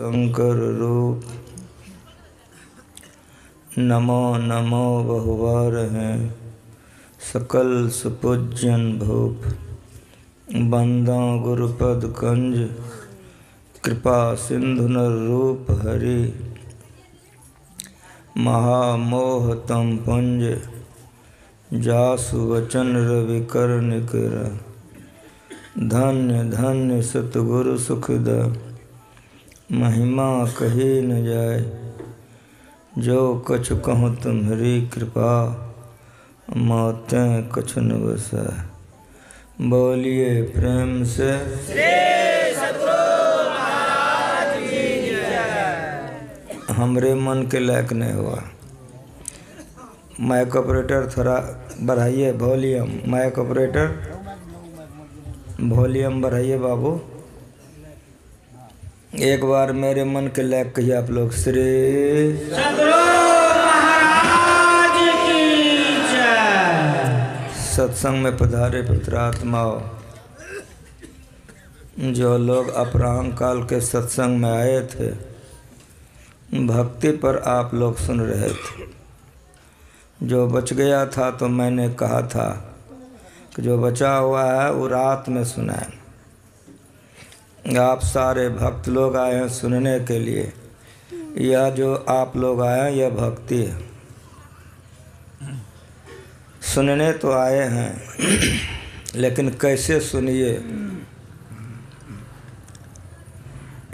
शंकर रूप। नमो नमो बहुवार हैं सकल सुपूज्यन भूप। बंदा गुरुपद कंज कृपा सिंधु नर रूप हरि। महामोह तम पुंज जासु वचन रवि कर निकर। धन्य धन्य सतगुरु सुखद महिमा कही न जाय। जो कछु कहूँ तुम्हारी कृपा मौतें कछु न बसै। बोलिए प्रेम से श्री सद्गुरु महाराज की जय। हमरे मन के लायक नहीं हुआ। माइक ऑपरेटर थोड़ा बढ़ाइए वॉल्यूम। माइक ऑपरेटर वॉल्यूम बढ़ाइए बाबू। एक बार मेरे मन के लायक कहिए आप लोग श्री सद्गुरु महाराज की जय। सत्संग में पधारे पवित्रात्माओं, जो लोग अपराह्न काल के सत्संग में आए थे, भक्ति पर आप लोग सुन रहे थे। जो बच गया था तो मैंने कहा था कि जो बचा हुआ है वो रात में सुनाए। आप सारे भक्त लोग आए हैं सुनने के लिए। यह जो आप लोग आए हैं यह भक्ति है। सुनने तो आए हैं लेकिन कैसे सुनिए।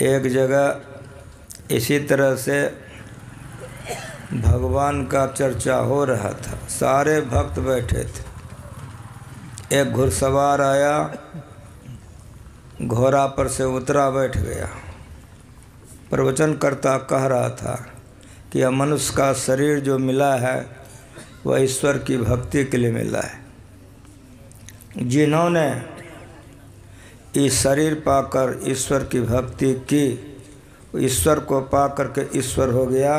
एक जगह इसी तरह से भगवान का चर्चा हो रहा था। सारे भक्त बैठे थे। एक घुड़सवार आया, घोड़ा पर से उतरा, बैठ गया। प्रवचन करता कह रहा था कि यह मनुष्य का शरीर जो मिला है वह ईश्वर की भक्ति के लिए मिला है। जिन्होंने इस शरीर पाकर ईश्वर की भक्ति की, ईश्वर को पा करके ईश्वर हो गया।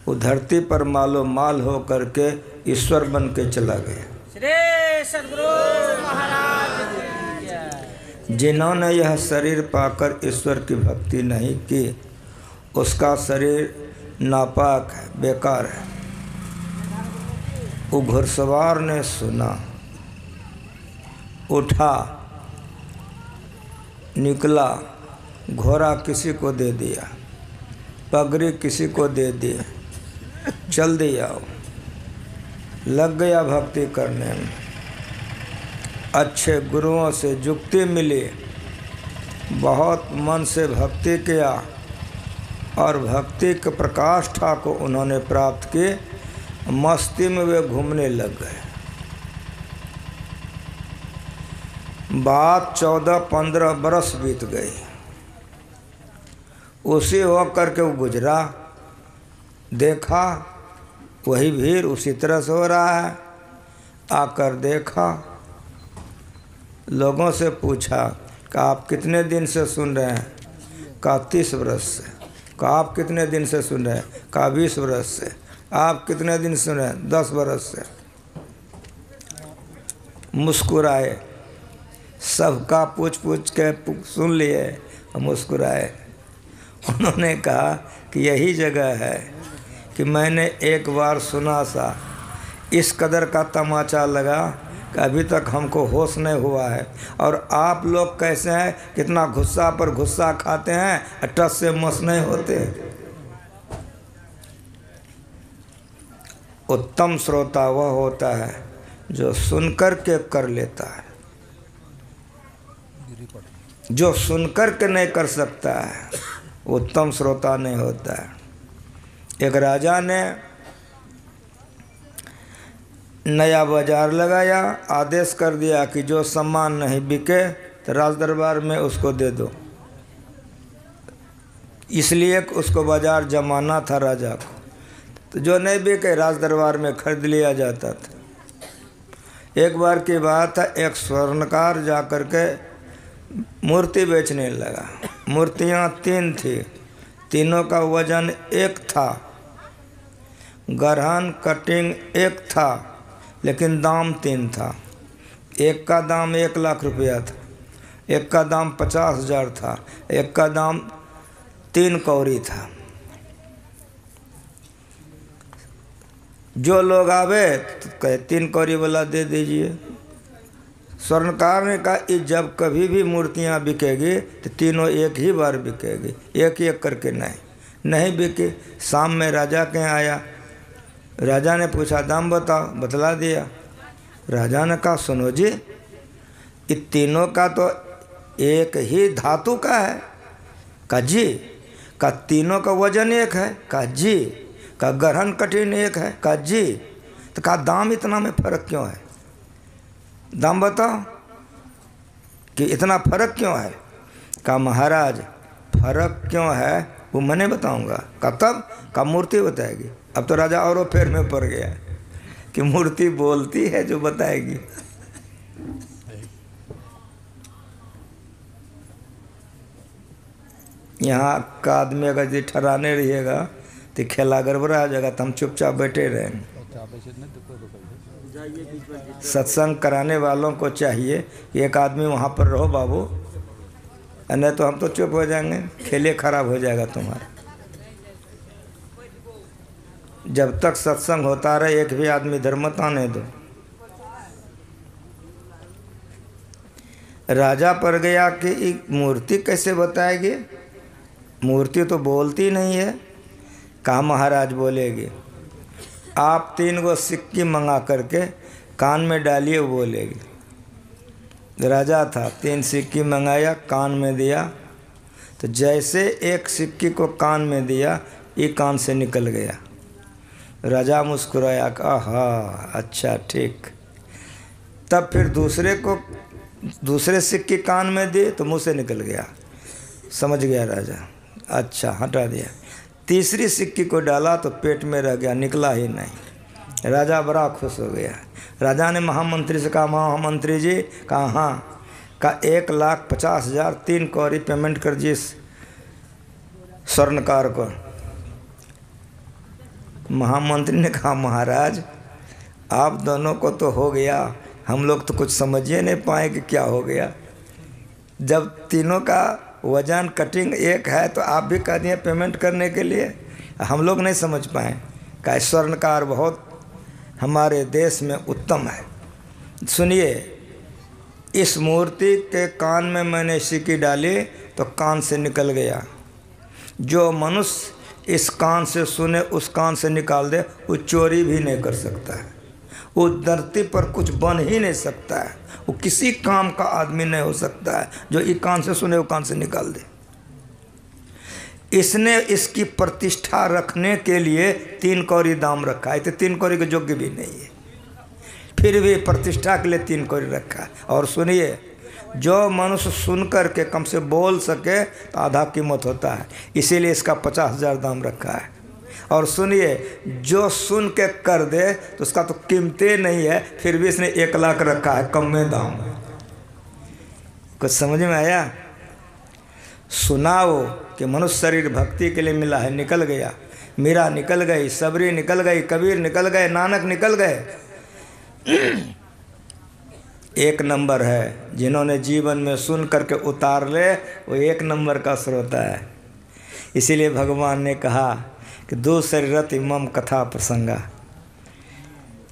वो धरती पर मालो माल हो करके ईश्वर बन के चला गया। श्री सद्गुरु महाराज की जय। जिन्होंने यह शरीर पाकर ईश्वर की भक्ति नहीं की, उसका शरीर नापाक है, बेकार है। वो घुड़सवार ने सुना, उठा, निकला, घोड़ा किसी को दे दिया, पगड़ी किसी को दे दी, चल दिया, लग गया भक्ति करने में। अच्छे गुरुओं से जुक्ति मिली, बहुत मन से भक्ति किया और भक्ति के प्रकाष्ठा को उन्होंने प्राप्त की। मस्ती में वे घूमने लग गए। बात 14-15 बरस बीत गई। उसी हो करके वो गुजरा, देखा वही भीड़ उसी तरह से हो रहा है। आकर देखा, लोगों से पूछा कि आप कितने दिन से सुन रहे हैं? कहा 30 बरस से। कहा आप कितने दिन से सुन रहे हैं? कहा 20 बरस से। आप कितने दिन सुन रहे हैं? 10 बरस से। मुस्कुराए, सबका पूछ पूछ के सुन लिए, मुस्कुराए। उन्होंने कहा कि यही जगह है कि मैंने एक बार सुना सा, इस कदर का तमाचा लगा कि अभी तक हमको होश नहीं हुआ है। और आप लोग कैसे हैं, कितना गुस्सा पर गुस्सा खाते हैं, टस से मस नहीं होते। उत्तम श्रोता वह होता है जो सुनकर के कर लेता है। जो सुनकर के नहीं कर सकता है उत्तम श्रोता नहीं होता है। एक राजा ने नया बाजार लगाया, आदेश कर दिया कि जो सामान नहीं बिके तो राज दरबार में उसको दे दो। इसलिए उसको बाजार जमाना था राजा को। तो जो नहीं बिके राज दरबार में खरीद लिया जाता था। एक बार की बात है, एक स्वर्णकार जा कर के मूर्ति बेचने लगा। मूर्तियाँ 3 थी, तीनों का वजन 1 था, गरहन कटिंग 1 था, लेकिन दाम 3 था। एक का दाम 1 लाख रुपया था, एक का दाम 50,000 था, एक का दाम 3 कौड़ी था। जो लोग आवे तो कहे 3 कौड़ी वाला दे दीजिए। स्वर्णकार ने कहा कि जब कभी भी मूर्तियां बिकेगी तो तीनों एक ही बार बिकेगी, एक एक करके नहीं बिके। शाम में राजा के यहाँ आया। राजा ने पूछा दाम बताओ, बतला दिया। राजा ने कहा सुनो जी, ये तीनों का तो एक ही धातु का है। कहा जी। कहा तीनों का वजन एक है। कहा जी। कहा गहन कठिन एक है। कहा जी। तो कहा दाम इतना में फर्क क्यों है, दाम बताओ कि इतना फर्क क्यों है। कहा महाराज फर्क क्यों है वो मैंने बताऊंगा। कहा तब। कहा मूर्ति बताएगी। अब तो राजा और फेर में पड़ गया कि मूर्ति बोलती है जो बताएगी। यहाँ का आदमी अगर जी ठहराने रहिएगा तो खेला गड़बड़ा जाएगा, तो हम चुपचाप बैठे रहें। सत्संग कराने वालों को चाहिए कि एक आदमी वहाँ पर रहो बाबू, नहीं तो हम तो चुप हो जाएंगे, खेले खराब हो जाएगा तुम्हारा। जब तक सत्संग होता रहे एक भी आदमी धर्मत आने दो। राजा पर गया कि मूर्ति कैसे बताएगी, मूर्ति तो बोलती नहीं है। कहा महाराज बोलेगी, आप 3 गो सिक्की मंगा करके कान में डालिए, वो बोलेगी। राजा था, 3 सिक्की मंगाया, कान में दिया, तो जैसे एक सिक्की को कान में दिया ये कान से निकल गया। राजा मुस्कुराया, कहा अच्छा ठीक। तब फिर दूसरे सिक्की कान में दी तो मुंह से निकल गया। समझ गया राजा, अच्छा हटा दिया। तीसरी सिक्की को डाला तो पेट में रह गया, निकला ही नहीं। राजा बड़ा खुश हो गया। राजा ने महामंत्री से कहा महामंत्री जी। कहा हाँ। कहा 1,50,000 3 कौड़ी पेमेंट कर दिए स्वर्णकार को। महामंत्री ने कहा महाराज आप दोनों को तो हो गया, हम लोग तो कुछ समझ ही नहीं पाए कि क्या हो गया। जब तीनों का वजन कटिंग एक है तो आप भी कह दिए पेमेंट करने के लिए, हम लोग नहीं समझ पाए। का स्वर्णकार बहुत हमारे देश में उत्तम है। सुनिए, इस मूर्ति के कान में मैंने सिक्की डाली तो कान से निकल गया। जो मनुष्य इस कान से सुने उस कान से निकाल दे वो चोरी भी नहीं कर सकता है, वो धरती पर कुछ बन ही नहीं सकता है, वो किसी काम का आदमी नहीं हो सकता है जो एक कान से सुने वो कान से निकाल दे। इसने इसकी प्रतिष्ठा रखने के लिए 3 कौड़ी दाम रखा है, तो 3 कौड़ी के योग्य भी नहीं है, फिर भी प्रतिष्ठा के लिए 3 कौड़ी रखा है। और सुनिए, जो मनुष्य सुन कर के कम से बोल सके तो आधा कीमत होता है, इसीलिए इसका 50,000 दाम रखा है। और सुनिए, जो सुन के कर दे तो उसका तो कीमते नहीं है, फिर भी इसने 1 लाख रखा है, कम में दाम। कुछ समझ में आया? सुनाओ कि मनुष्य शरीर भक्ति के लिए मिला है, निकल गया। मीरा निकल गई, सबरी निकल गई, कबीर निकल गए, नानक निकल गए। 1 नंबर है, जिन्होंने जीवन में सुन करके उतार ले वो 1 नंबर का श्रोता है। इसीलिए भगवान ने कहा कि दूसरे रति मम कथा प्रसंगा।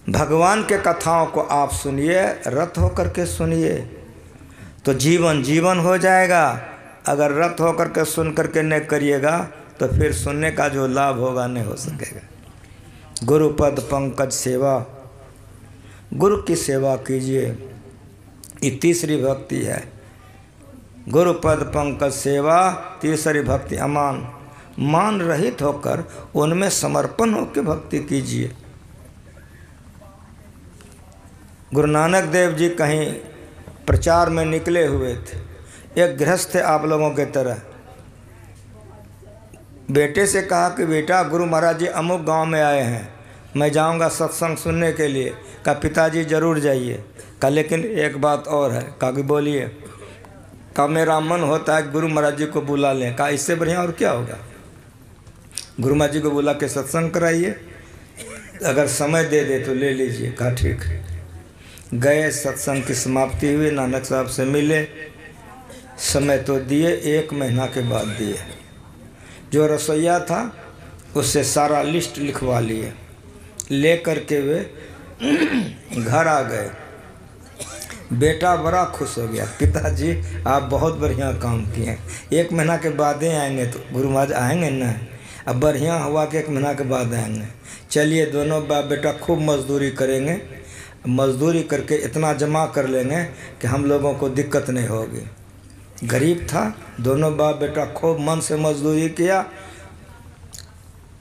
भगवान के कथाओं को आप सुनिए, रत होकर के सुनिए तो जीवन जीवन हो जाएगा। अगर रत होकर के सुन करके नहीं करिएगा तो फिर सुनने का जो लाभ होगा नहीं हो सकेगा। गुरुपद पंकज सेवा, गुरु की सेवा कीजिए, ये तीसरी भक्ति है। गुरुपद पंकज सेवा, तीसरी भक्ति अमान, मान रहित होकर उनमें समर्पण होकर भक्ति कीजिए। गुरु नानक देव जी कहीं प्रचार में निकले हुए थे, एक गृहस्थ थे आप लोगों के तरह। बेटे से कहा कि बेटा गुरु महाराज जी अमुक गांव में आए हैं, मैं जाऊंगा सत्संग सुनने के लिए। कहा पिताजी जरूर जाइए। कहा लेकिन एक बात और है। कहा कि बोलिए। कहा मेरा मन होता है गुरु महाराज जी को बुला लें। कहा इससे बढ़िया और क्या होगा, गुरु महाराज जी को बुला के सत्संग कराइए, अगर समय दे दे तो ले लीजिए। कहा ठीक। गए, सत्संग की समाप्ति हुई, नानक साहब से मिले, समय तो दिए, 1 महीना के बाद दिए। जो रसोईया था उससे सारा लिस्ट लिखवा लिए, ले करके वे घर आ गए। बेटा बड़ा खुश हो गया, पिताजी आप बहुत बढ़िया काम किए, 1 महीना के बाद ही आएंगे। तो गुरु महाराज आएंगे ना, अब बढ़िया हुआ कि 1 महीना के बाद आएंगे। चलिए दोनों बाप बेटा खूब मजदूरी करेंगे, मजदूरी करके इतना जमा कर लेंगे कि हम लोगों को दिक्कत नहीं होगी। गरीब था, दोनों बाप बेटा खूब मन से मजदूरी किया।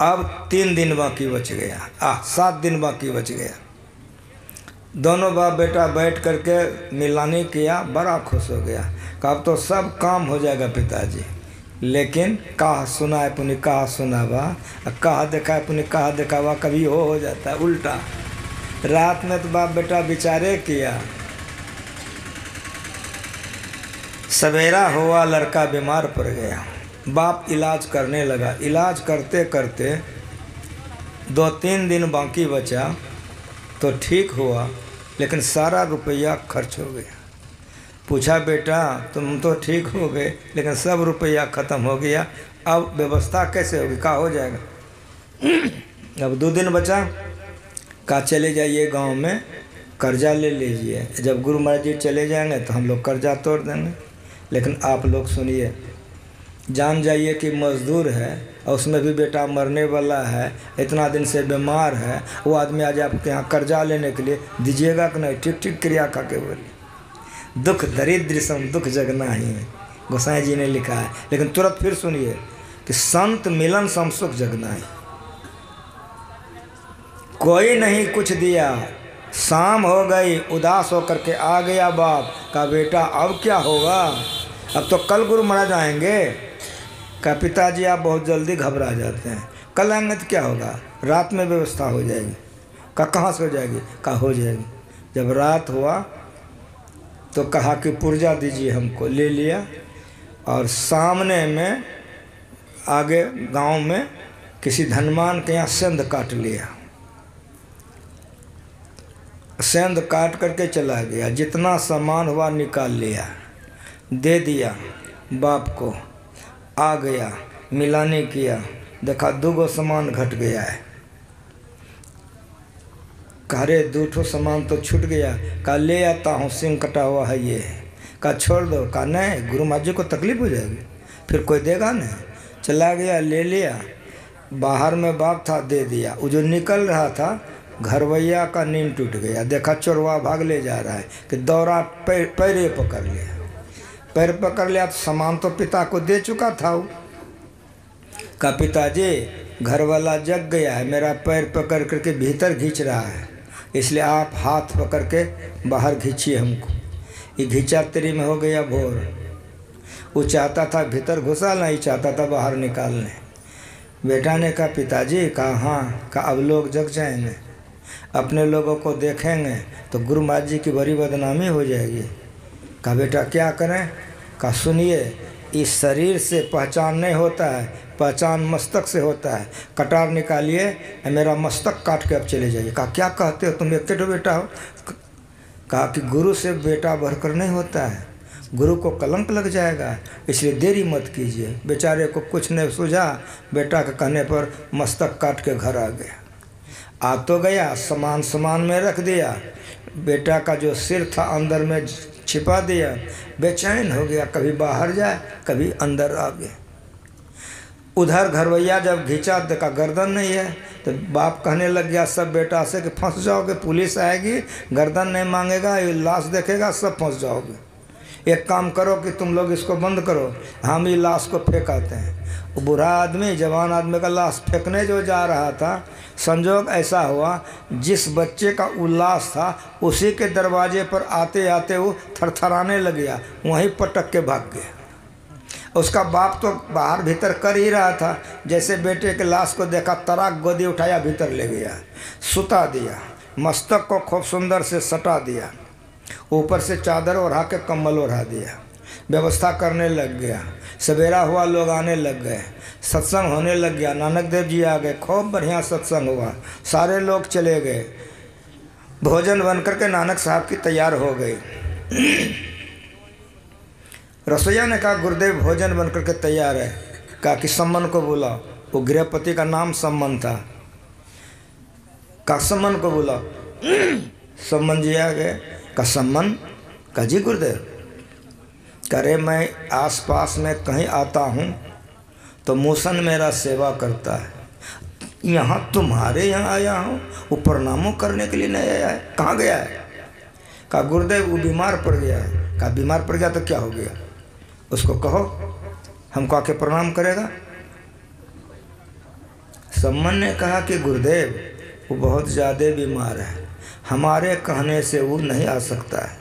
अब 3 दिन बाकी बच गया, 7 दिन बाकी बच गया। दोनों बाप बेटा बैठ करके मिलानी किया, बड़ा खुश हो गया। कहा अब तो सब काम हो जाएगा पिताजी। लेकिन कहा सुना है पुण्य कहा सुनावा, कहा देखा है पुण्य कहा दिखावा, कभी हो जाता है उल्टा। रात में तो बाप बेटा विचारे किया, सवेरा हुआ लड़का बीमार पड़ गया। बाप इलाज करने लगा, इलाज करते करते 2-3 दिन बाकी बचा तो ठीक हुआ, लेकिन सारा रुपया खर्च हो गया। पूछा बेटा तुम तो ठीक हो गए लेकिन सब रुपया ख़त्म हो गया, अब व्यवस्था कैसे होगी, क्या हो जाएगा। अब 2 दिन बचा, कहा चले जाइए गांव में कर्जा ले लीजिए, जब गुरु महाराज जी चले जाएंगे तो हम लोग कर्जा तोड़ देंगे। लेकिन आप लोग सुनिए, जान जाइए कि मजदूर है और उसमें भी बेटा मरने वाला है, इतना दिन से बीमार है, वो आदमी आज आपके यहाँ कर्जा लेने के लिए दीजिएगा कि नहीं। ठीक ठीक क्रिया खा के बोले, दुख दरिद्र सम दुख जगना ही है, गोसाई जी ने लिखा है। लेकिन तुरंत फिर सुनिए कि संत मिलन सम सुख जगना है। कोई नहीं कुछ दिया, शाम हो गई, उदास होकर के आ गया बाप। का बेटा अब क्या होगा, अब तो कल गुरु महाराज आएंगे। का पिताजी आप बहुत जल्दी घबरा जाते हैं, कल आएंगे तो क्या होगा, रात में व्यवस्था हो जाएगी। का कहाँ से हो जाएगी, का हो जाएगी। जब रात हुआ तो कहा कि पुर्जा दीजिए हमको, ले लिया और सामने में आगे गांव में किसी धनवान के यहाँ सेंध काट लिया। सेंध काट करके चला गया, जितना सामान हुआ निकाल लिया, दे दिया बाप को। आ गया, मिलाने किया, देखा 2 सामान घट गया है। कह रे 2 सामान तो छूट गया। कहा ले आता हूँ, सिंह कटा हुआ है ये। कहा छोड़ दो। कहा नहीं, गुरु महाराज जी को तकलीफ हो जाएगी, फिर कोई देगा नहीं। चला गया, ले लिया, बाहर में बाप था, दे दिया। वो जो निकल रहा था घरवैया का नींद टूट गया, देखा चोरवा भाग ले जा रहा है कि दौरा पैरे पकड़ लिया। पैर पकड़ लिया तो सामान तो पिता को दे चुका था वो। का पिताजी घर वाला जग गया है, मेरा पैर पकड़ करके भीतर खींच रहा है, इसलिए आप हाथ पकड़ के बाहर खींचिए हमको। ये घिंचा तेरी में हो गया भोर। वो चाहता था भीतर घुसा, नहीं चाहता था बाहर निकालने। बेटा ने कहा पिताजी, कहा हाँ। कहा अब लोग जग जाएंगे, अपने लोगों को देखेंगे तो गुरु महाराज जी की बड़ी बदनामी हो जाएगी। कहा बेटा क्या करें। कहा सुनिए, इस शरीर से पहचान नहीं होता है, पहचान मस्तक से होता है। कटार निकालिए, मेरा मस्तक काट के अब चले जाइए। कहा क्या कहते हो, तुम एक बेटा हो। कहा कि गुरु से बेटा बढ़कर नहीं होता है, गुरु को कलंक लग जाएगा, इसलिए देरी मत कीजिए। बेचारे को कुछ नहीं सूझा, बेटा के कहने पर मस्तक काट के घर आ गया। आ तो गया, सामान में रख दिया, बेटा का जो सिर था अंदर में छिपा दिया। बेचैन हो गया, कभी बाहर जाए कभी अंदर आ गया। उधर घरवैया जब घिंचा, देखा गर्दन नहीं है, तो बाप कहने लग गया सब बेटा से कि फंस जाओगे, पुलिस आएगी, गर्दन नहीं मांगेगा, ये लाश देखेगा, सब फंस जाओगे। एक काम करो कि तुम लोग इसको बंद करो, हम ये लाश को फेंक आते हैं। वो बूढ़ा आदमी जवान आदमी का लाश फेंकने जो जा रहा था, संजोग ऐसा हुआ जिस बच्चे का उल्लास था उसी के दरवाजे पर आते आते वो थरथराने लग गया, वहीं पटक के भाग गया। उसका बाप तो बाहर भीतर कर ही रहा था, जैसे बेटे के लाश को देखा तराक गोदी उठाया, भीतर ले गया, सुता दिया, मस्तक को खूब सुंदर से सटा दिया, ऊपर से चादर ओढ़ा के कम्बल ओढ़ा दिया, व्यवस्था करने लग गया। सवेरा हुआ, लोग आने लग गए, सत्संग होने लग गया। नानक देव जी आ गए, खूब बढ़िया सत्संग हुआ, सारे लोग चले गए। भोजन बन करके नानक साहब की तैयार हो गई। रसोईया ने कहा गुरुदेव भोजन बन करके तैयार है। कहा कि सम्मन को बुला। वो गृहपति का नाम सम्मन था। कहा सम्मन को बुला। सम्मन जी आ गए। कहा सम्मन? कहा जी गुरुदेव। करे मैं आसपास में कहीं आता हूँ तो मूसन मेरा सेवा करता है, यहाँ तुम्हारे यहाँ आया हूँ, वो प्रणामों करने के लिए नहीं आया है। कहाँ गया है? कहा गुरुदेव वो बीमार पड़ गया है। कहा बीमार पड़ गया तो क्या हो गया? उसको कहो हमको आके प्रणाम करेगा। सम्मन ने कहा कि गुरुदेव वो बहुत ज़्यादा बीमार है, हमारे कहने से वो नहीं आ सकता है।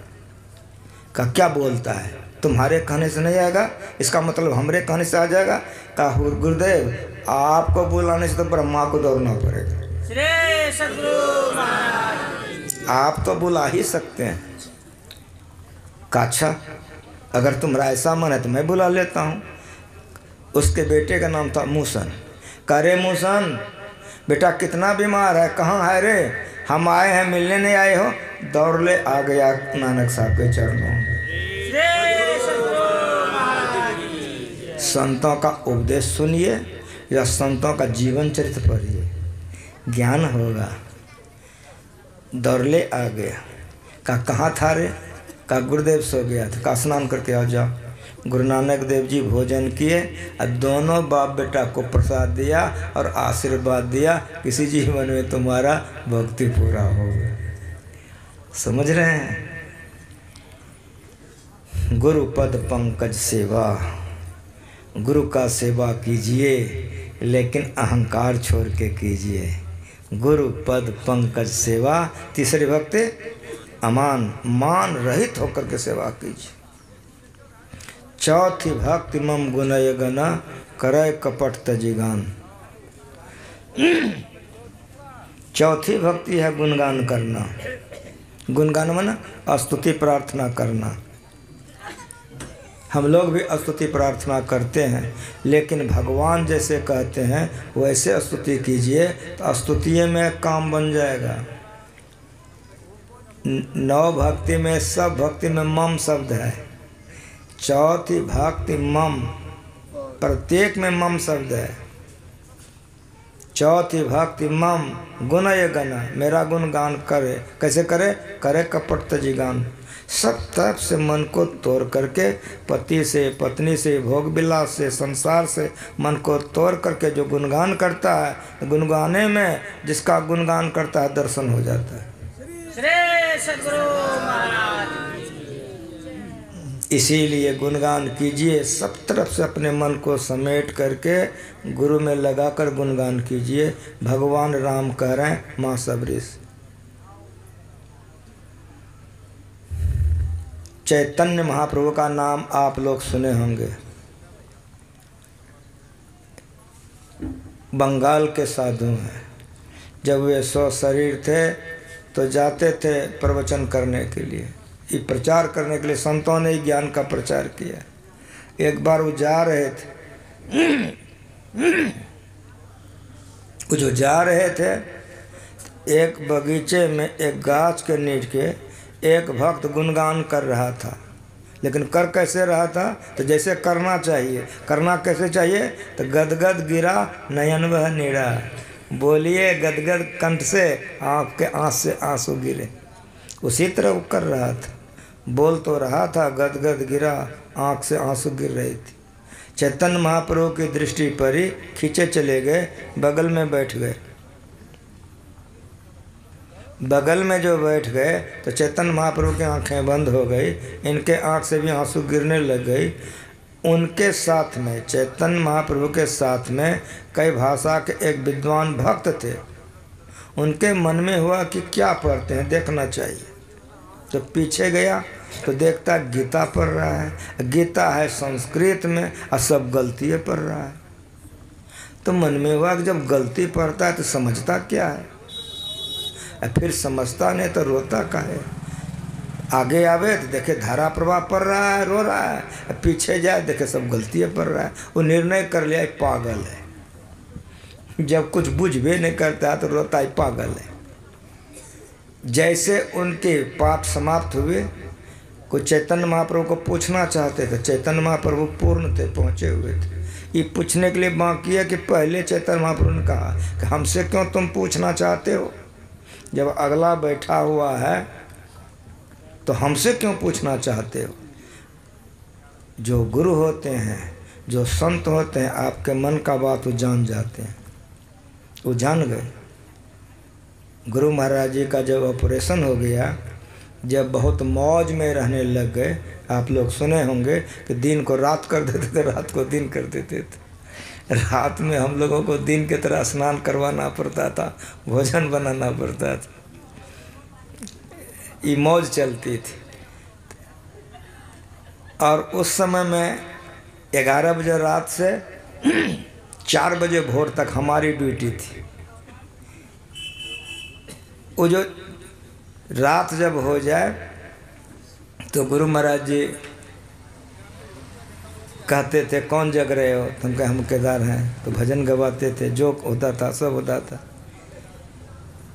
कहा क्या बोलता है? तुम्हारे कहने से नहीं आएगा, इसका मतलब हमरे कहने से आ जाएगा। कहा गुरुदेव आपको बुलाने से तो ब्रह्मा को दौड़ना पड़ेगा, श्री सद्गुरु महाराज आप तो बुला ही सकते हैं। कहा अच्छा अगर तुम्हारा ऐसा मन है तो मैं बुला लेता हूँ। उसके बेटे का नाम था मूसन। कहा रे मूसन बेटा कितना बीमार है, कहाँ है रे? हम आए हैं, मिलने नहीं आए हो? दौड़ ले आ गया नानक साहब के चरणों में। संतों का उपदेश सुनिए या संतों का जीवन चरित्र पढ़िए, ज्ञान होगा। दौड़ले आ गया। कहा कहाँ था रे? कहा गुरुदेव सो गया था। कहा स्नान करके आ जाओ। गुरु नानक देव जी भोजन किए और दोनों बाप बेटा को प्रसाद दिया और आशीर्वाद दिया, किसी जीवन में तुम्हारा भक्ति पूरा होगा। समझ रहे हैं? गुरु पद पंकज सेवा, गुरु का सेवा कीजिए लेकिन अहंकार छोड़ के कीजिए। गुरु पद पंकज सेवा। तीसरी भक्ति अमान, मान रहित होकर के सेवा कीजिए। चौथी भक्ति मम गुणय गना करय कपट तजिगान। चौथी भक्ति है गुणगान करना। गुणगान माना स्तुति प्रार्थना करना। हम लोग भी स्तुति प्रार्थना करते हैं, लेकिन भगवान जैसे कहते हैं वैसे स्तुति कीजिए तो स्तुति में काम बन जाएगा। 9 भक्ति में सब भक्ति में मम शब्द है। चौथी भक्ति मम, प्रत्येक में मम शब्द है। चौथी भक्ति मम गुणय गना, मेरा गुणगान करे। कैसे करे? करे कपट तजिगान। सब तरफ से मन को तोड़ करके, पति से, पत्नी से, भोग विलास से, संसार से मन को तोड़ करके जो गुणगान करता है, गुणगाने में जिसका गुणगान करता है दर्शन हो जाता है। श्री सद्गुरु महाराज। इसीलिए गुणगान कीजिए, सब तरफ से अपने मन को समेट करके गुरु में लगाकर गुणगान कीजिए। भगवान राम कह रहे हैं माँ सबरीश। चैतन्य महाप्रभु का नाम आप लोग सुने होंगे। बंगाल के साधु हैं। जब वे शरीर थे तो जाते थे प्रवचन करने के लिए, ये प्रचार करने के लिए। संतों ने ज्ञान का प्रचार किया। एक बार वो जा रहे थे, वो जो जा रहे थे, एक बगीचे में एक गाछ के नीचे एक भक्त गुणगान कर रहा था। लेकिन कर कैसे रहा था? तो जैसे करना चाहिए। करना कैसे चाहिए? तो गदगद गिरा नयन वह नीरा। बोलिए गदगद कंठ से, आँख के आँख से आंसू गिरे। उसी तरह वो कर रहा था। बोल तो रहा था, गदगद गिरा, आँख से आंसू गिर रही थी। चैतन्य महाप्रभु की दृष्टि पड़ी, खींचे चले गए, बगल में बैठ गए। बगल में जो बैठ गए तो चैतन्य महाप्रभु की आंखें बंद हो गई, इनके आंख से भी आंसू गिरने लग गई। उनके साथ में, चैतन्य महाप्रभु के साथ में कई भाषा के एक विद्वान भक्त थे। उनके मन में हुआ कि क्या पढ़ते हैं, देखना चाहिए। तो पीछे गया तो देखता गीता पढ़ रहा है। गीता है संस्कृत में और सब गलतियाँ पढ़ रहा है। तो मन में हुआ कि जब गलती पढ़ता है तो समझता क्या है? फिर समझता नहीं तो रोता का है। आगे आवे तो देखे धारा प्रवाह पड़ रहा है, रो रहा है। पीछे जाए देखे सब गलतियाँ पढ़ रहा है। वो निर्णय कर लिया पागल है। जब कुछ बुझ भी नहीं करता तो रोता है पागल है। जैसे उनके पाठ समाप्त हुए, कुछ चैतन्य महाप्रभु को पूछना चाहते थे। चैतन्य महाप्रभु पूर्ण थे, पहुँचे हुए थे। ये पूछने के लिए बाकी है कि पहले चैतन्य महाप्रभु ने कहा कि हमसे क्यों तुम पूछना चाहते हो? जब अगला बैठा हुआ है तो हमसे क्यों पूछना चाहते हो? जो गुरु होते हैं, जो संत होते हैं, आपके मन का बात वो जान जाते हैं। वो जान गए। गुरु महाराज जी का जब ऑपरेशन हो गया, जब बहुत मौज में रहने लग गए, आप लोग सुने होंगे कि दिन को रात कर देते थे, रात को दिन कर देते थे। रात में हम लोगों को दिन की तरह स्नान करवाना पड़ता था, भोजन बनाना पड़ता था, ये मौज चलती थी। और उस समय में 11 बजे रात से 4 बजे भोर तक हमारी ड्यूटी थी। वो जो रात जब हो जाए तो गुरु महाराज जी कहते थे कौन जग रहे हो? तो हम कहे हम केदार हैं। तो भजन गवाते थे, जो होता था सब होता था।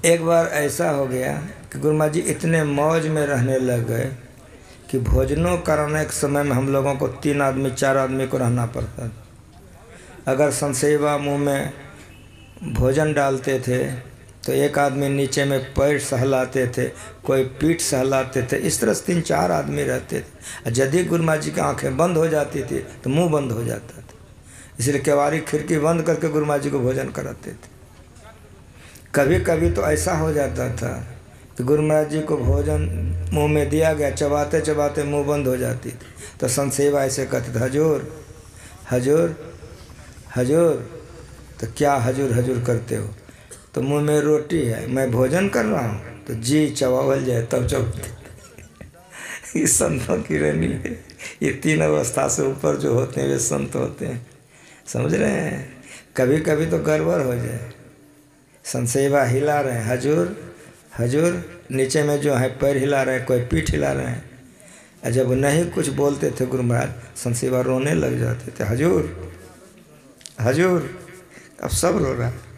एक बार ऐसा हो गया कि गुरु महाराज जी इतने मौज में रहने लग गए कि भोजनों कराने के समय में हम लोगों को 3 आदमी 4 आदमी को रहना पड़ता था। अगर संसेवा मुँह में भोजन डालते थे तो एक आदमी नीचे में पैर सहलाते थे, कोई पीठ सहलाते थे, इस तरह से 3-4 आदमी रहते थे। यदि गुरु महाराज जी की आंखें बंद हो जाती थी तो मुंह बंद हो जाता था, इसलिए केवारी खिड़की बंद करके गुरु महाराज जी को भोजन कराते थे। कभी कभी तो ऐसा हो जाता था कि गुरु महाराज जी को भोजन मुंह में दिया गया, चबाते चबाते मुंह बंद हो जाती थी। तो संत सेवा ऐसे कहते थे, हजूर हजूर हजूर। तो क्या हजूर हजूर करते हो? तो मुंह में रोटी है, मैं भोजन कर रहा हूँ। तो जी चबावल जाए तब चबते। ये संतों की रहनी है। ये 3 अवस्था से ऊपर जो होते हैं वे संत होते हैं, समझ रहे हैं। कभी कभी तो गड़बड़ हो जाए, संत सेवा हिला रहे हैं, हजूर हजूर, नीचे में जो है पैर हिला रहे हैं, कोई पीठ हिला रहे हैं। और जब नहीं कुछ बोलते थे गुरु महाराज, संत सेवा रोने लग जाते थे, हजूर हजूर। अब सब रो रहा है।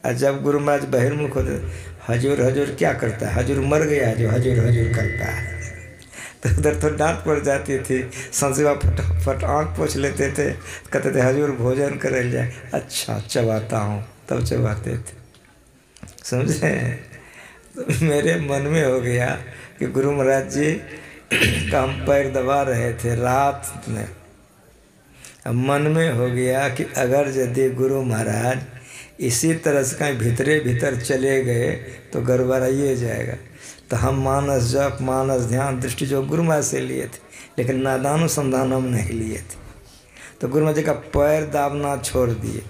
और जब गुरु महाराज बहिर्मुख होते, हजूर हजूर क्या करता है? हजूर मर गया है जो हजूर हजूर करता है। तो उधर तो डांट पड़ जाती थी। संत सेवा फटाफट आँख पोंछ लेते थे, कहते थे हजूर भोजन कर जाए। अच्छा चबाता हूँ, तब चबाते थे, समझे। तो मेरे मन में हो गया कि गुरु महाराज जी का हम पैर दबा रहे थे रात में। अब मन में हो गया कि अगर यदि गुरु महाराज इसी तरह से कहीं भीतरे भीतर चले गए तो गड़बड़ाइए जाएगा। तो हम मानस जप, मानस ध्यान, दृष्टि जो गुरु महाराज से लिए थे, लेकिन नादानुसंधान हम नहीं लिए थे। तो गुरु महाराज जी का पैर दाबना छोड़ दिए,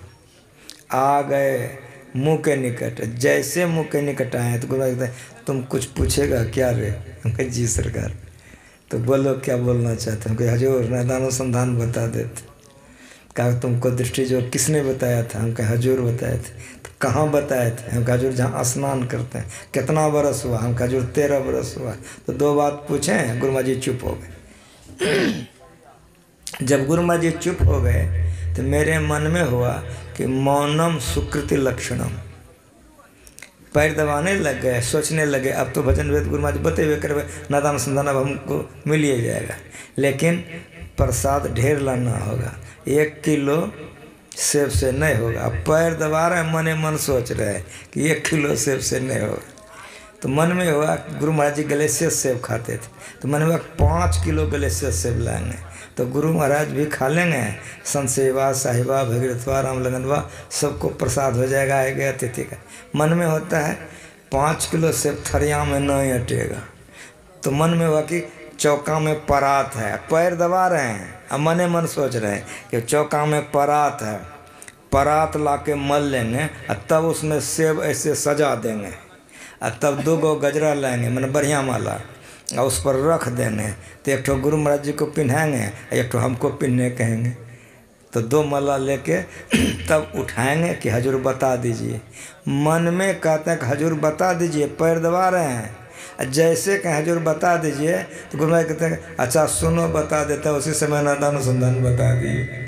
आ गए मुंह के निकट। जैसे मुंह के निकट आए तो गुरु महाराज कहते तुम कुछ पूछेगा क्या रे? हम कहे जी सरकार। तो बोलो क्या बोलना चाहते? हम कहे हजूर नादानुसंधान बता देते। कहा तुमको दृष्टि जो किसने बताया था? हम कहे हजूर बताए थे। तो कहाँ बताए थे? हम कहा हजूर जहाँ स्नान करते हैं। कितना बरस हुआ? हम कहा हजूर 13 बरस हुआ। तो 2 बात पूछें, गुरु महाराज जी चुप हो गए। जब गुरु महाराज जी चुप हो गए तो मेरे मन में हुआ कि मौनम सुकृति लक्षणम। पैर दबाने लग गए, सोचने लगे अब तो भजन वेद गुरु महाराज बते हुए करवे, नादान संधान अब हमको मिल ही जाएगा, लेकिन प्रसाद ढेर लाना होगा, 1 किलो सेब से नहीं होगा। अब पैर दबा रहे हैं, मने मन सोच रहे हैं कि 1 किलो सेब से नहीं होगा। तो मन में हुआ गुरु महाराज जी गलेशियस सेब खाते थे, तो मन में हुआ 5 किलो गलेशियस सेब लाएंगे तो गुरु महाराज भी खा लेंगे। संत सेवा, साहिबा, भगीरथवा, रामलगनवा सबको प्रसाद हो जाएगा, आएगा अतिथि का। मन में होता है 5 किलो सेब थरिया में नहीं अटेगा। तो मन में हुआ कि चौका में परात है, पैर दबा रहे हैं, अब मने मन सोच रहे हैं कि चौका में परात है, परात ला के मल लेंगे और तब उसमें सेब ऐसे सजा देंगे और तब 2 गो गजरा लाएंगे, मैंने बढ़िया माला, और उस पर रख देंगे। तो एक ठो गुरु महाराज जी को पिन्हाएंगे, एक ठो हमको पिन्हने कहेंगे। तो 2 माला लेके तब उठाएंगे कि हजूर बता दीजिए। मन में कहते हैं कि हजूर बता दीजिए, पैर दबा रहे हैं। जैसे कहें हजूर बता दीजिए तो गुरु महाराज कहते हैं अच्छा सुनो बता देता है, उसी समय नादानुसंधान बता दिए।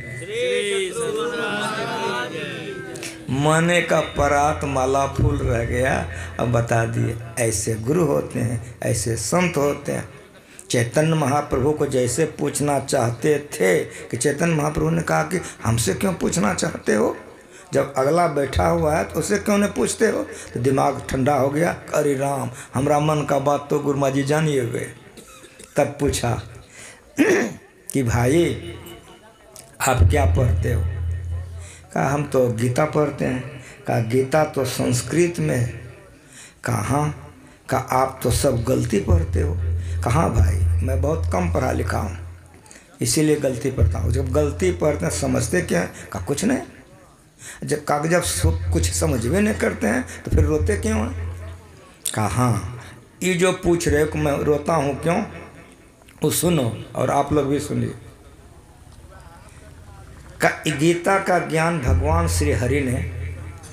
मने का परात माला फूल रह गया, अब बता दिए। ऐसे गुरु होते हैं, ऐसे संत होते हैं। चैतन्य महाप्रभु को जैसे पूछना चाहते थे कि चैतन्य महाप्रभु ने कहा कि हमसे क्यों पूछना चाहते हो, जब अगला बैठा हुआ है तो उससे क्यों नहीं पूछते हो। तो दिमाग ठंडा हो गया, अरे राम हमारा मन का बात तो गुरुमा जी जानिए हुए। तब पूछा कि भाई आप क्या पढ़ते हो। कहा हम तो गीता पढ़ते हैं। कहा गीता तो संस्कृत में है। कहाँ। कहा आप तो सब गलती पढ़ते हो। कहाँ भाई मैं बहुत कम पढ़ा लिखा हूँ इसीलिए गलती पढ़ता हूँ। जब गलती पढ़ते हैं समझते क्या है। कहा कुछ नहीं। जब कुछ समझ भी नहीं करते हैं तो फिर रोते क्यों हैं। कहा हाँ ये जो पूछ रहे हो मैं रोता हूँ क्यों, वो सुनो और आप लोग भी सुनिए। का गीता का ज्ञान भगवान श्री हरि ने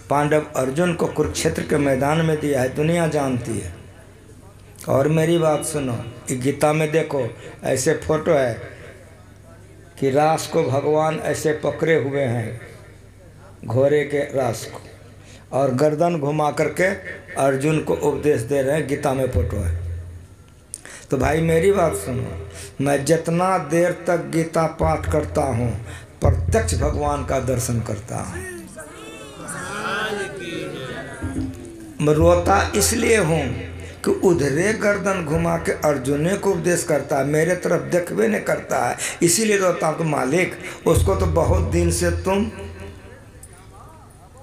पांडव अर्जुन को कुरुक्षेत्र के मैदान में दिया है, दुनिया जानती है। और मेरी बात सुनो, गीता में देखो ऐसे फोटो है कि रास को भगवान ऐसे पकड़े हुए हैं, घोड़े के रास को, और गर्दन घुमा करके अर्जुन को उपदेश दे रहे हैं। गीता में फोटो है। तो भाई मेरी बात सुनो, मैं जितना देर तक गीता पाठ करता हूँ प्रत्यक्ष भगवान का दर्शन करता हूँ। मैं रोता इसलिए हूँ कि उधरे गर्दन घुमा के अर्जुन को उपदेश करता है, मेरे तरफ देखबे नहीं करता है, इसीलिए रोता हूँ। तो मालिक उसको तो बहुत दिन से तुम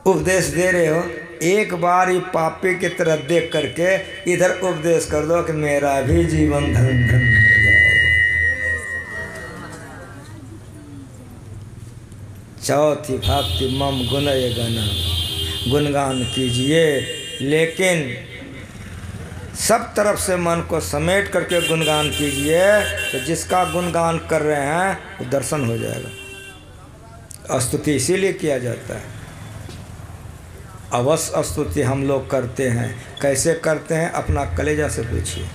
उपदेश दे रहे हो, एक बार ये पापी की तरफ देख करके इधर उपदेश कर दो कि मेरा भी जीवन धन धन हो जाए। चौथी भक्ति मम गुणय गण, गुणगान कीजिए, लेकिन सब तरफ से मन को समेट करके गुणगान कीजिए, तो जिसका गुणगान कर रहे हैं वो दर्शन हो जाएगा। स्तुति इसीलिए किया जाता है। अवश्य स्तुति हम लोग करते हैं। कैसे करते हैं अपना कलेजा से पूछिए।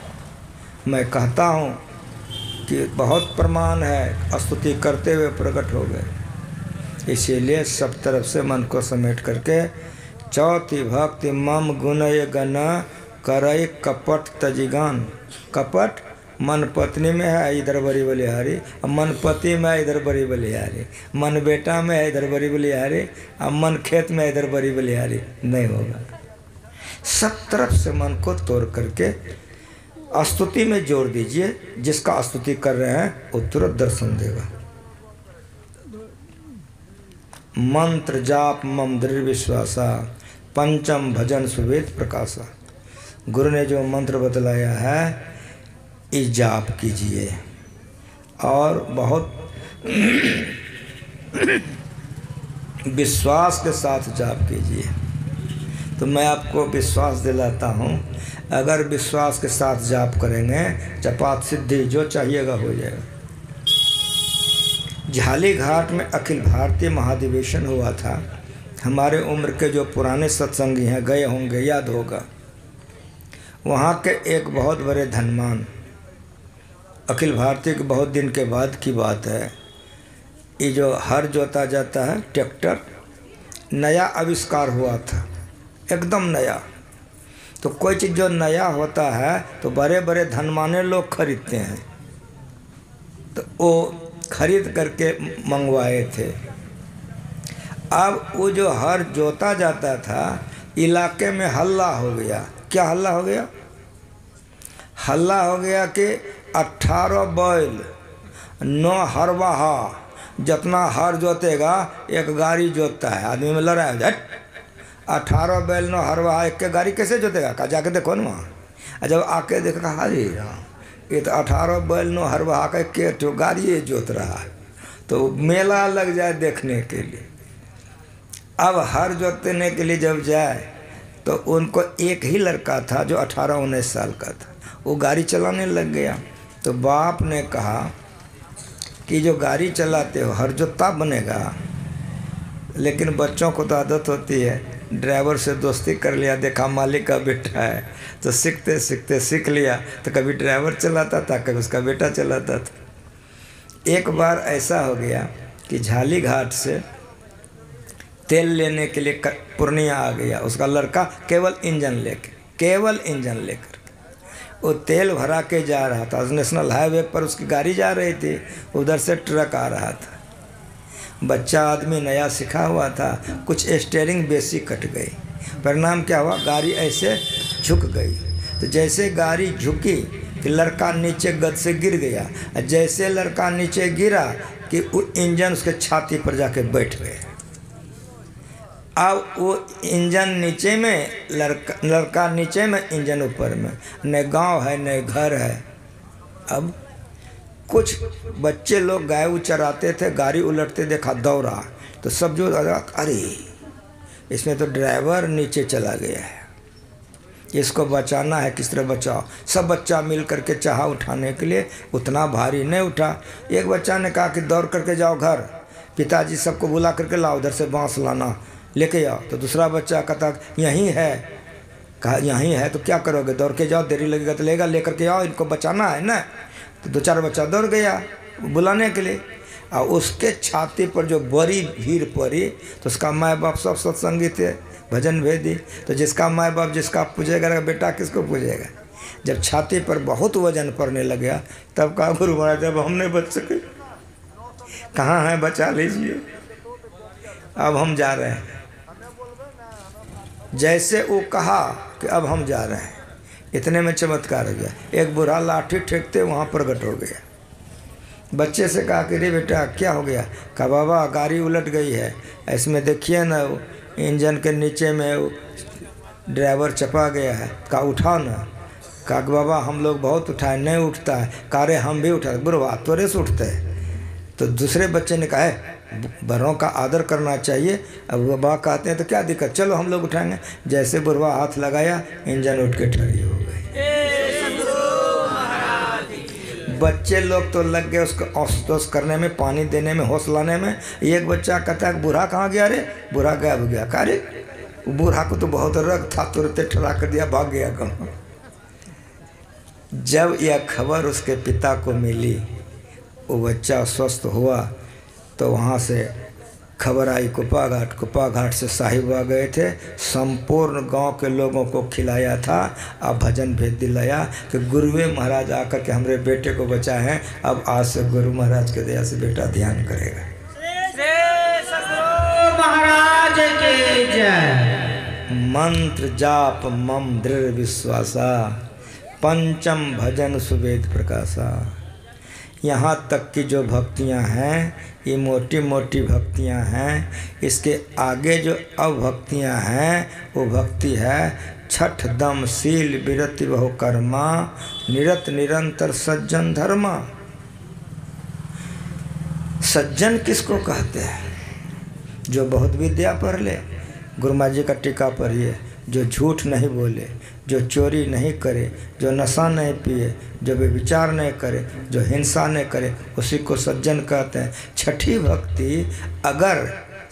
मैं कहता हूँ कि बहुत प्रमाण है, स्तुति करते हुए प्रकट हो गए। इसीलिए सब तरफ से मन को समेट करके चौथी भक्ति मम गुणय गण करई कपट तजिगान। कपट मन पत्नी में है इधर बड़ी बलिहारी, अब मन पति में है इधर बड़ी बलिहारी, मन बेटा में है इधर बड़ी बलिहारी, अब मन खेत में इधर बड़ी बलिहारी, नहीं होगा। सब तरफ से मन को तोड़ करके स्तुति में जोड़ दीजिए। जिसका स्तुति कर रहे हैं वो तुरंत दर्शन देगा। मंत्र जाप मम दृढ़ विश्वासा, पंचम भजन सुवेद प्रकाशा। गुरु ने जो मंत्र बतलाया है इस जाप कीजिए और बहुत विश्वास के साथ जाप कीजिए। तो मैं आपको विश्वास दिलाता हूँ, अगर विश्वास के साथ जाप करेंगे चपात सिद्धि जो चाहिएगा हो जाएगा। झाली घाट में अखिल भारतीय महाधिवेशन हुआ था। हमारे उम्र के जो पुराने सत्संगी हैं गए होंगे, याद होगा। वहाँ के एक बहुत बड़े धनवान, अखिल भारतीय के बहुत दिन के बाद की बात है, ये जो हर जोता जाता है ट्रैक्टर नया आविष्कार हुआ था, एकदम नया। तो कोई चीज़ जो नया होता है तो बड़े बड़े धनवाने लोग खरीदते हैं, तो वो खरीद करके मंगवाए थे। अब वो जो हर जोता जाता था इलाके में हल्ला हो गया। क्या हल्ला हो गया? हल्ला हो गया कि 18 बैल 9 हरवाहा, जितना हर जोतेगा एक गाड़ी जोतता है। आदमी में लड़ा है, 18 बैल 9 हरवाहा एक के गाड़ी कैसे जोतेगा? कहा जाके देखो ना वहाँ। जब आके देखा, अरे ये तो 18 बैल 9 हरवाहा का के तो गाड़ी जोत रहा है। तो मेला लग जाए देखने के लिए। अब हर जोतने के लिए जब जाए तो उनको एक ही लड़का था जो 18-19 साल का था, वो गाड़ी चलाने लग गया। तो बाप ने कहा कि जो गाड़ी चलाते हो हर जोता बनेगा। लेकिन बच्चों को तो आदत होती है, ड्राइवर से दोस्ती कर लिया, देखा मालिक का बेटा है तो सीखते सीखते सीख लिया। तो कभी ड्राइवर चलाता था, कभी उसका बेटा चलाता था। एक बार ऐसा हो गया कि झाली घाट से तेल लेने के लिए पूर्णिया आ गया उसका लड़का, केवल इंजन लेकर वो तेल भरा के जा रहा था, नेशनल हाईवे पर उसकी गाड़ी जा रही थी, उधर से ट्रक आ रहा था। बच्चा आदमी नया सिखा हुआ था, कुछ स्टीयरिंग बेसी कट गई। परिणाम क्या हुआ, गाड़ी ऐसे झुक गई। तो जैसे गाड़ी झुकी कि लड़का नीचे गद से गिर गया। जैसे लड़का नीचे गिरा कि वो इंजन उसके छाती पर जाके बैठ गए। अब वो इंजन नीचे में, लड़का नीचे में, इंजन ऊपर में, न गांव है न घर है। अब कुछ बच्चे लोग गाय चराते थे, गाड़ी उलटते देखा, दौड़ा तो सब जो अरे इसमें तो ड्राइवर नीचे चला गया है, इसको बचाना है, किस तरह बचाओ। सब बच्चा मिल करके चाहा उठाने के लिए, उतना भारी नहीं उठा। एक बच्चा ने कहा कि दौड़ करके जाओ घर, पिताजी सबको बुला करके लाओ, उधर से बांस लाना लेके आओ। तो दूसरा बच्चा कहता यहीं है। कहा यहीं है तो क्या करोगे, दौड़ के जाओ, देरी लगेगा तो लेगा, लेकर के आओ, इनको बचाना है ना। तो 2-4 बच्चा दौड़ गया बुलाने के लिए, और उसके छाती पर जो बड़ी भीड़ पड़ी तो उसका माँ बाप सब सत्संगी थे, भजन भेदी। तो जिसका माँ बाप जिसका पूजेगा, बेटा किसको पूजेगा। जब छाती पर बहुत वजन पड़ने लग गया तब कहा गुरु महाराज जब हम नहीं बच सके, कहाँ हैं बचा लीजिए, अब हम जा रहे हैं। जैसे वो कहा कि अब हम जा रहे हैं, इतने में चमत्कार हो गया। एक बूढ़ा लाठी फेंकते वहाँ प्रकट हो गया। बच्चे से कहा कि रे बेटा क्या हो गया। कहा बाबा गाड़ी उलट गई है, इसमें देखिए ना इंजन के नीचे में वो ड्राइवर चपा गया है। कहा उठाओ ना। कहा बाबा हम लोग बहुत उठाए, नहीं उठता है। कहा रे हम भी उठाए, बुढ़वा तोरे से उठते है। तो दूसरे बच्चे ने कहा है बड़ों का आदर करना चाहिए। अब बाबा कहते हैं तो क्या दिक्कत, चलो हम लोग उठाएंगे। जैसे बुढ़वा हाथ लगाया, इंजन उठ के ठहरी हो गई। बच्चे लोग तो लग गए उसको औसतोस करने में, पानी देने में, होश लाने में। एक बच्चा कहता है बूढ़ा कहाँ गया रे, बूढ़ा गायब हो गया। कहा रे बूढ़ा को तो बहुत रग था, तुरंत ठहरा कर दिया, भाग गया कहाँ। जब यह खबर उसके पिता को मिली, वो बच्चा स्वस्थ हुआ, तो वहाँ से खबर आई कुप्पा घाट से साहिब आ गए थे, संपूर्ण गांव के लोगों को खिलाया था। अब भजन भेज दिलाया कि गुरुवे महाराज आकर के हमारे बेटे को बचाए हैं। अब आज से गुरु महाराज के दया से बेटा ध्यान करेगा। महाराज की जय। मंत्र जाप मम दृढ़ विश्वासा, पंचम भजन सुवेद प्रकाशा। यहाँ तक की जो भक्तियाँ हैं ये मोटी मोटी भक्तियाँ हैं। इसके आगे जो अभक्तियाँ हैं वो भक्ति है छठ दम शील विरति बहु कर्मा, निरत निरंतर सज्जन धर्मा। सज्जन किसको कहते हैं, जो बहुत विद्या पढ़ ले, गुरुमा जी का टीका पढ़िए, जो झूठ नहीं बोले, जो चोरी नहीं करे, जो नशा नहीं पिए, जो व्यभिचार नहीं करे, जो हिंसा नहीं करे, उसी को सज्जन कहते हैं। छठी भक्ति, अगर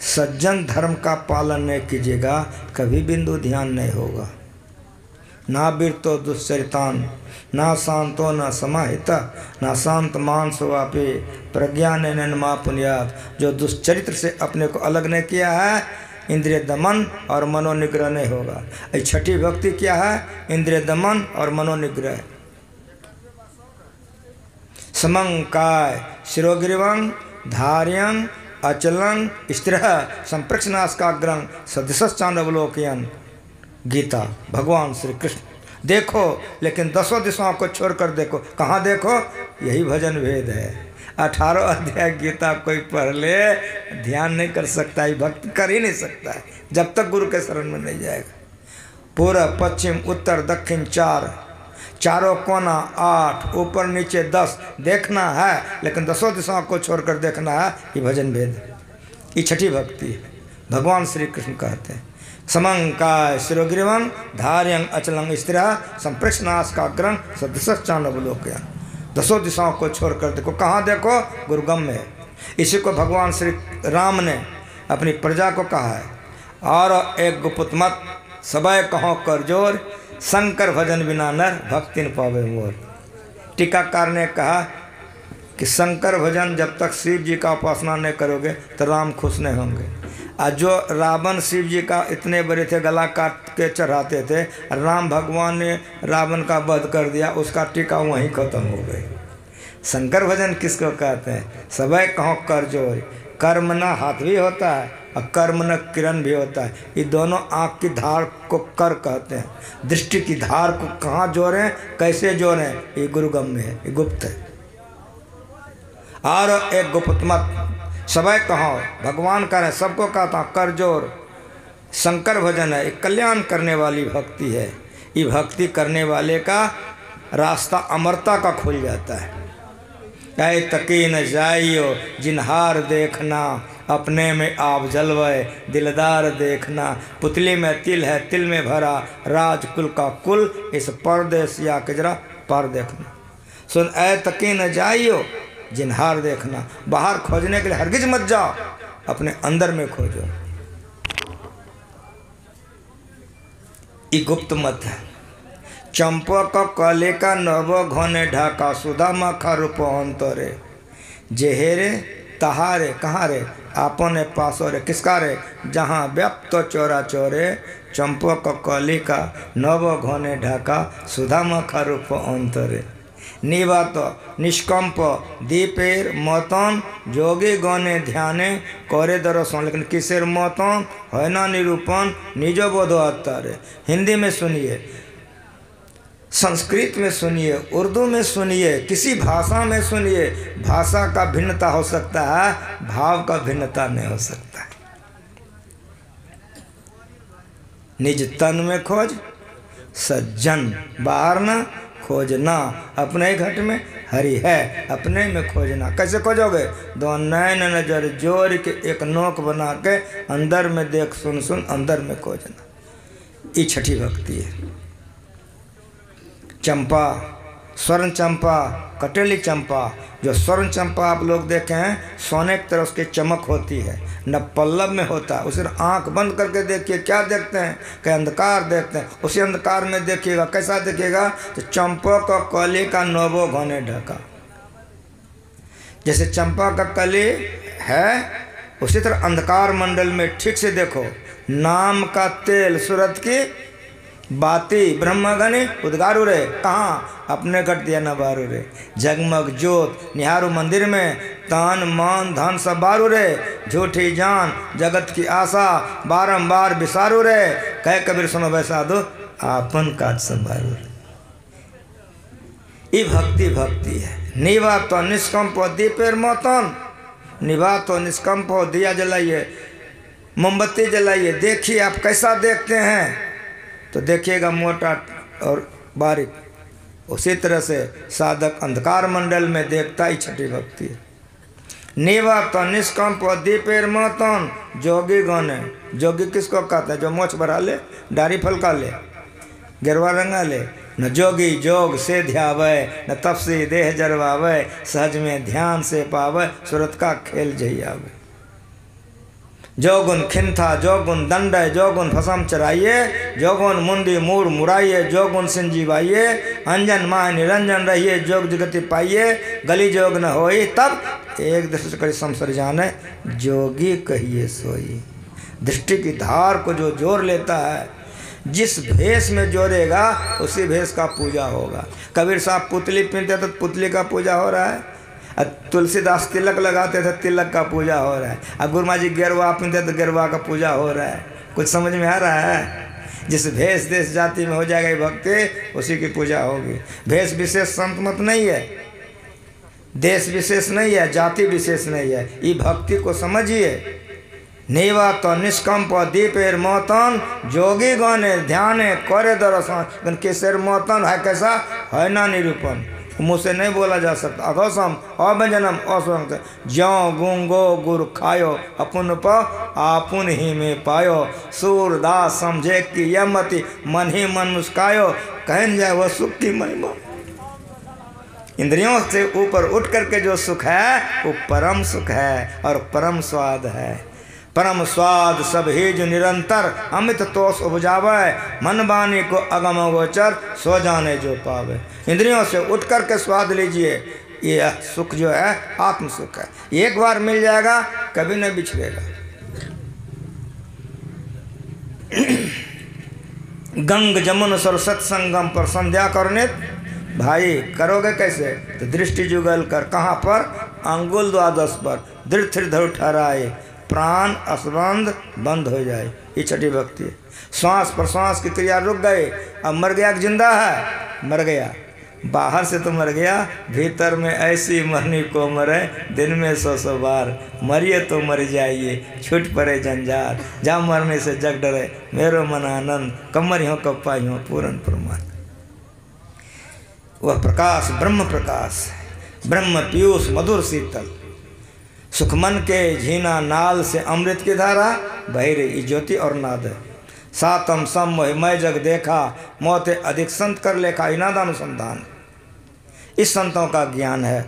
सज्जन धर्म का पालन नहीं कीजिएगा कभी बिंदु ध्यान नहीं होगा। ना बीरतो दुश्चरितान, ना शांतो न समाहिता, ना शांत मानस वापे, प्रज्ञान नमा पुण्यात। जो दुश्चरित्र से अपने को अलग नहीं किया है, इंद्रिय दमन और मनोनिग्रह नहीं होगा। छठी भक्ति क्या है, इंद्रिय दमन और मनोनिग्रह। समंकाय शिरोगिरिवं धार्यं अचलं स्त्रिः संप्रक्षनास्काग्रं सदृशश्चान्वलोकयन्। गीता भगवान श्री कृष्ण। देखो लेकिन 10 दिशाओं को छोड़कर देखो। कहाँ देखो, यही भजन भेद है। 18 अध्याय गीता कोई पढ़ ले ध्यान नहीं कर सकता, ये भक्ति कर ही नहीं सकता है जब तक गुरु के शरण में नहीं जाएगा। पूर्व पश्चिम उत्तर दक्षिण 4, चारों कोना 8, ऊपर नीचे 10 देखना है, लेकिन 10 दिशाओं को छोड़कर देखना है। ये भजन भेद, ये छठी भक्ति है। भगवान श्री कृष्ण कहते हैं समंकाय शिरोगिरिवं धार्यं अचलं स्त्रिः संप्रक्षनास्काग्रं सदृशश्चान्वलोकयन्। 10 दिशाओं को छोड़कर देखो। कहाँ देखो, गुरुगम में। इसी को भगवान श्री राम ने अपनी प्रजा को कहा है, और एक गुप्त मत सबय कहो कर जोर, शंकर भजन बिना नर भक्ति न पावे मोर। टीकाकार ने कहा कि शंकर भजन जब तक शिव जी का उपासना नहीं करोगे तो राम खुश नहीं होंगे। और जो रावण शिव जी का इतने बड़े थे, गला काट के चढ़ाते थे, राम भगवान ने रावण का वध कर दिया, उसका टीका वहीं खत्म हो गई। शंकर भजन किसको कहते हैं? सबे कहो कर जोर, कर्म न हाथ भी होता है और कर्म न किरण भी होता है। ये दोनों आँख की धार को कर कहते हैं। दृष्टि की धार को कहाँ जोड़ें, कैसे जोड़ें, ये गुरुगम्य है, ये गुप्त है। और एक गुप्त मत सबे कहो, भगवान करे सबको कहता कर जोर। शंकर भजन है, एक कल्याण करने वाली भक्ति है। ये भक्ति करने वाले का रास्ता अमरता का खुल जाता है। ऐ तकी न जाइयो जिन्हार देखना, अपने में आप जलवे दिलदार देखना। पुतली में तिल है, तिल में भरा राजकुल का कुल, इस परदेसिया के जरा पर देखना। सुन ऐ तकी न जाइयो जिन्हार देखना, बाहर खोजने के लिए हरगिज मत जाओ, अपने अंदर में खोजो। ये गुप्त मत है। चंपक कलिका नव घने ढाका, सुधा मखा रूप अंतरे। जेहेरे तहारे कहाँ रे, आपने पासो रे, किसका रे, जहाँ व्याप्त चोरा चोरे। चंपक कलिका नव घने ढाका, सुधा मखा रूप अंतरे। निवात निष्कंप दीपेर मतन, जोगी गणे ध्याने करे दर्शन। लेकिन किसेर मतन है ना निरूपण, निज बोध अत्तारे। हिंदी में सुनिए, संस्कृत में सुनिए, उर्दू में सुनिए, किसी भाषा में सुनिए। भाषा का भिन्नता हो सकता है, भाव का भिन्नता नहीं हो सकता है। निज तन में खोज सज्जन, बाहर ना खोजना। अपने ही घट में हरि है, अपने में खोजना। कैसे खोजोगे? दो नैन नजर जोड़ के एक नोक बना के अंदर में देख, सुन सुन अंदर में खोजना। ये छठी भक्ति है। चंपा, स्वर्ण चंपा, कटेली चंपा। जो स्वर्ण चंपा आप लोग देखे हैं, सोने की तरह उसकी चमक होती है, न पल्लव में होता है। उसे आंख बंद करके देखिए, क्या देखते हैं? कि अंधकार देखते हैं। उसी अंधकार में देखिएगा, कैसा देखिएगा? तो चंपा का कली का नवो घने ढका। जैसे चंपा का कली है, उसी तरह अंधकार मंडल में ठीक से देखो। नाम का तेल सूरत की बाती, ब्रह्मगणी उद्गारू रे, कहाँ? अपने घट दिया न बारू रे। जगमग ज्योत निहारू मंदिर में, तन मन धन सब बारू रे। झूठी जान जगत की आशा, बारंबार बिसारू रे। कह कबीर सुनो वै साधु, आपन काज संभारू रे। ये भक्ति भक्ति है। निवा तो निष्कंप दीपेर मतन, निभा तो निष्कंप, दिया जलाइए, मोमबत्ती जलाइए, देखिए आप कैसा देखते हैं तो देखिएगा, मोटा और बारीक। उसी तरह से साधक अंधकार मंडल में देखता ही छठी भक्ति है। निवा तो निष्कंप दीपेर मतन, जोगी गणे। जोगी किसको कहते हैं? जो मोछ बढ़ा ले, डारी फलका ले, गेरवा रंगा ले। न जोगी जोग से ध्यावे, न तपसी देह जरवावे। सहज में ध्यान से पावे, सूरत का खेल जइयावे। जो गुण खिंथा, जो गुण दंड, जो गुण फसम चराइए। जो गुण मुंडी मूर मुराइए, जो गुण सिंजीवाइए। अंजन माह निरंजन रहिए, जोग जगति पाइए। गली जोग न होई, तब एक दृष्टि करी संसर जाने, जोगी कहिए सोई। दृष्टि की धार को जो जोड़ लेता है, जिस भेष में जोड़ेगा उसी भेष का पूजा होगा। कबीर साहब पुतली पहनते तो पुतली का पूजा हो रहा है। तुलसीदास तिलक लगाते थे, तिलक का पूजा हो रहा है। अब गुरुमा जी गेरवा पहनते तो गेरवा का पूजा हो रहा है। कुछ समझ में आ रहा है? जिस भेष देश जाति में हो जाएगा ये भक्ति, उसी की पूजा होगी। भेष विशेष संत मत नहीं है, देश विशेष नहीं है, जाति विशेष नहीं है। ये भक्ति को समझिए। नेवा तो निष्कंप दीपेर मतन, जोगी गणे ध्याने करे दर्शन। किसेर मतन है, कैसा है ना निरूपण, मुँह से नहीं बोला जा सकता। अधोसम अव्यंजनम असंग, ज्यों गुंगो गुर खायो, अपुन प आपुन ही में पायो। सूरदास समझे कि यमति, मन ही मन मुस्कायो। कहन जाए वह सुख की महिमा। इंद्रियों से ऊपर उठ करके जो सुख है वो परम सुख है और परम स्वाद है। परम स्वाद सब ही जो निरंतर, अमित तोष उपजावे। मन बानी को अगम गोचर, सो जाने जो पावे। इंद्रियों से उठ कर के स्वाद लीजिए। ये सुख जो है आत्म सुख है, एक बार मिल जाएगा, कभी नहीं बिछड़ेगा। गंग जमुन सरस्वत संगम पर संध्या करने भाई करोगे कैसे? तो दृष्टि जुगल कर, कहाँ पर? अंगुल द्वादश पर दृढ़ धर ठहराए, प्राण असबंध बंद हो जाए। ये छठी भक्ति है। श्वास प्रश्वास की क्रिया रुक गए, अब मर गया कि जिंदा है? मर गया। बाहर से तो मर गया, भीतर में ऐसी मरनी को मरे, दिन में 100 बार मरिए तो मर जाइए, छूट पड़े जंजाल, जा मरने से जग डरे, मेरो मन आनंद, कमर हो कप्पा हो पूर्ण परमात्मा। वह प्रकाश ब्रह्म प्रकाश, ब्रह्म पीयूष मधुर शीतल, सुखमन के झीना नाल से अमृत की धारा बह रही ज्योति और नाद है। सातम सम मोहिमय जग देखा, मौते अधिक संत कर लेखा, इनाद अनुसंधान। इस संतों का ज्ञान है,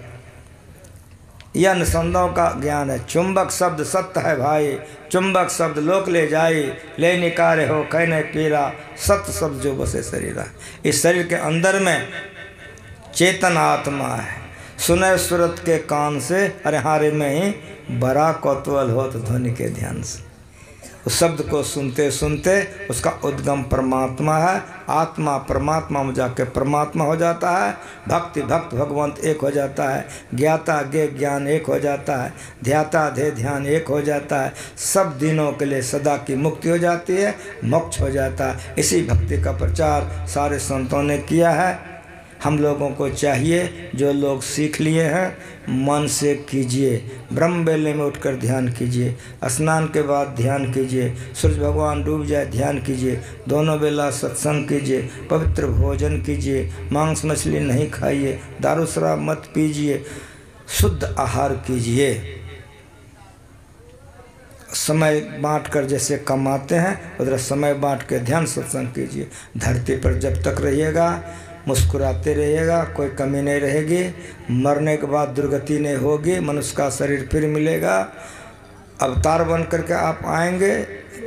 यह अनुसंतों का ज्ञान है। चुंबक शब्द सत्य है भाई, चुंबक शब्द लोक ले जाई, ले निकारे हो कहने पीरा, सत्य शब्द जो बसे शरीरा। इस शरीर के अंदर में चेतन आत्मा है, सुने सूरत के कान से, अरे हारे में ही बड़ा कौतूहल हो तो ध्वनि के ध्यान से। उस शब्द को सुनते सुनते उसका उद्गम परमात्मा है, आत्मा परमात्मा में जाके परमात्मा हो जाता है, भक्ति भक्त भगवंत एक हो जाता है, ज्ञाता ज्ञ ज्ञान एक हो जाता है, ध्याता ध्ये ध्यान एक हो जाता है, सब दिनों के लिए सदा की मुक्ति हो जाती है, मोक्ष हो जाता है। इसी भक्ति का प्रचार सारे संतों ने किया है। हम लोगों को चाहिए, जो लोग सीख लिए हैं मन से कीजिए, ब्रह्म बेले में उठकर ध्यान कीजिए, स्नान के बाद ध्यान कीजिए, सूरज भगवान डूब जाए ध्यान कीजिए, दोनों बेला सत्संग कीजिए, पवित्र भोजन कीजिए, मांस मछली नहीं खाइए, दारू शराब मत पीजिए, शुद्ध आहार कीजिए। समय बांट कर जैसे कमाते हैं उधर समय बांट के ध्यान सत्संग कीजिए। धरती पर जब तक रहिएगा मुस्कुराते रहिएगा, कोई कमी नहीं रहेगी, मरने के बाद दुर्गति नहीं होगी, मनुष्य का शरीर फिर मिलेगा। अवतार बन करके आप आएंगे,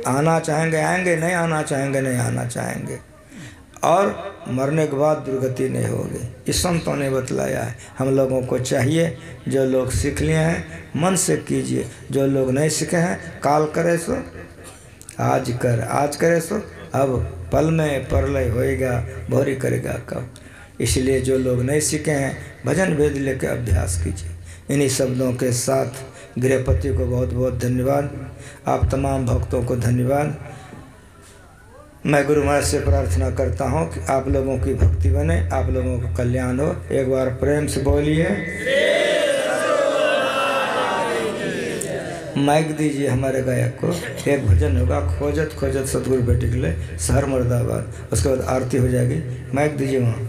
आना चाहेंगे आएंगे, नहीं आना चाहेंगे नहीं आना चाहेंगे, और मरने के बाद दुर्गति नहीं होगी। इस संतों ने बतलाया है। हम लोगों को चाहिए, जो लोग सीख लिए हैं मन से कीजिए, जो लोग नहीं सीखे हैं काल करे सो आज कर, आज करे सो अब पल में परलय होएगा, भोरी करेगा कब। इसलिए जो लोग नहीं सीखे हैं भजन भेद लेकर अभ्यास कीजिए। इन्हीं शब्दों के साथ गृहपति को बहुत बहुत धन्यवाद, आप तमाम भक्तों को धन्यवाद। मैं गुरु महाराज से प्रार्थना करता हूँ कि आप लोगों की भक्ति बने, आप लोगों का कल्याण हो। एक बार प्रेम से बोलिए। माइक दीजिए हमारे गायक को, एक भजन होगा खोजत खोजत सतगुरु बेटे के लिए, शहर मुर्दाबाद, उसके बाद आरती हो जाएगी। माइक दीजिए वहाँ।